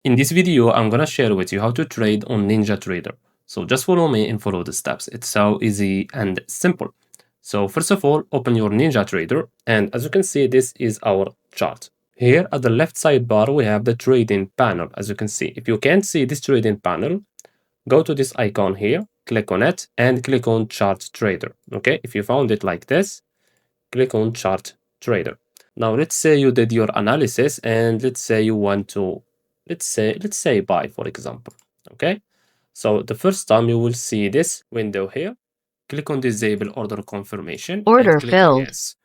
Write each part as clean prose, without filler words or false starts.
In this video, I'm gonna share with you how to trade on NinjaTrader. So just follow me and follow the steps. It's so easy and simple. So first of all, open your NinjaTrader, and as you can see, this is our chart. Here at the left sidebar, we have the trading panel. As you can see, if you can't see this trading panel, go to this icon here, click on it, and click on Chart Trader. Okay, if you found it like this, click on Chart Trader. Now let's say you did your analysis, and let's say you want to, let's say buy, for example. Okay, so the first time you will see this window here, click on Disable Order Confirmation and Order click on filled. Yes.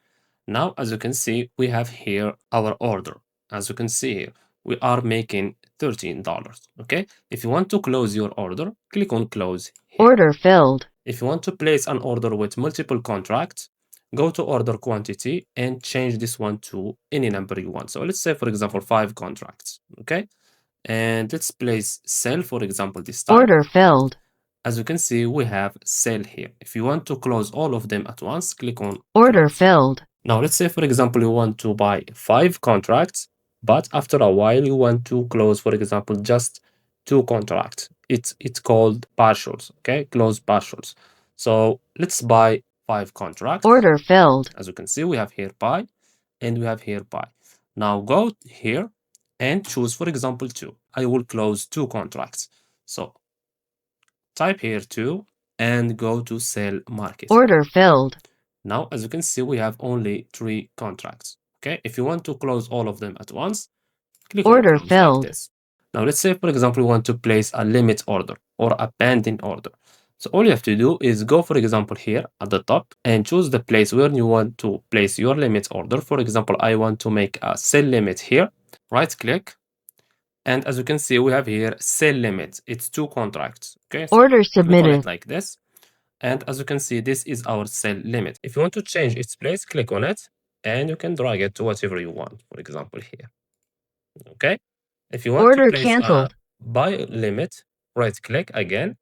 Now, as you can see, we have here our order. As you can see here, we are making $13. Okay, if you want to close your order, click on Close here. Order filled. If you want to place an order with multiple contracts, go to order quantity and change this one to any number you want. So let's say, for example, 5 contracts. Okay, and let's place sell, for example, this time. Order filled. As you can see, we have sell here. If you want to close all of them at once, click on Order close. filled. Now, let's say, for example, you want to buy 5 contracts, but after a while, you want to close, for example, just 2 contracts. It's called partials, okay? Close partials. So let's buy 5 contracts. Order filled. As you can see, we have here buy and we have here buy. Now go here and choose, for example, 2. I will close 2 contracts. So type here 2 and go to sell market. Order filled. Now, as you can see, we have only 3 contracts. Okay, if you want to close all of them at once, click Order on close filled. like this. Now, let's say, for example, we want to place a limit order or a pending order. So all you have to do is go, for example, here at the top and choose the place where you want to place your limit order. For example, I want to make a sell limit here. Right click. And as you can see, we have here sell limit. It's 2 contracts. Okay, so Order click on submitted. it like this. And as you can see, this is our sell limit. If you want to change its place, click on it and you can drag it to whatever you want, for example, here. Okay. If you want Order to place a canceled. buy limit, right click again,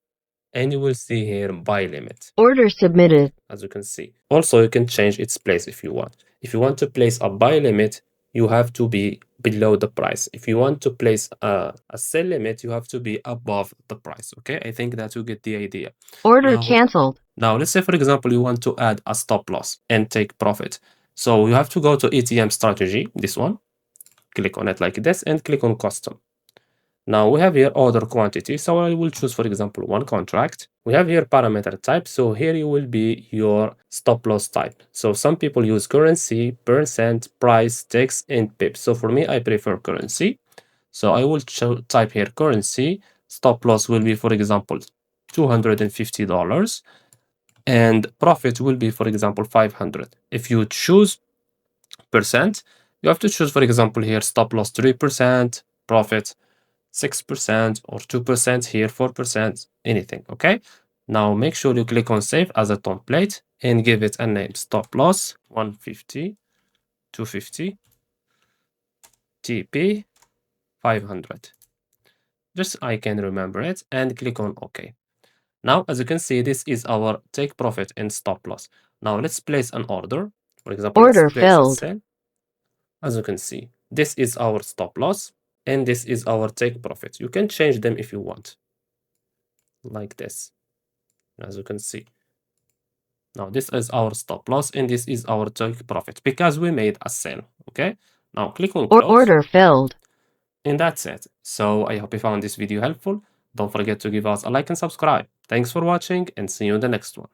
and you will see here buy limit. Order submitted. As you can see. Also, you can change its place if you want. If you want to place a buy limit, you have to be below the price. If you want to place a sell limit, you have to be above the price. Okay, I think that you get the idea. Order canceled. Now, let's say, for example, you want to add a stop loss and take profit. So you have to go to ATM strategy, this one, click on it like this and click on custom. Now we have here order quantity. So I will choose, for example, 1 contract. We have here parameter type. So here you will be your stop loss type. So some people use currency, percent, price, text, and pip. So for me, I prefer currency. So I will type here currency. Stop loss will be, for example, $250. And profit will be, for example, 500. If you choose percent, you have to choose, for example, here stop loss 3%, profit 6% or 2%, here 4%, anything. Okay, now make sure you click on save as a template and give it a name. Stop loss 150, 250, TP 500. Just I can remember it and click on OK. Now, as you can see, this is our take profit and stop loss. Now let's place an order. For example, Order let's place a filled. sell. As you can see, this is our stop loss and this is our take profit. You can change them if you want, like this, as you can see. Now this is our stop loss and this is our take profit because we made a sell. Okay, now click on close. Order filled. And that's it. So I hope you found this video helpful. Don't forget to give us a like and subscribe. Thanks for watching and see you in the next one.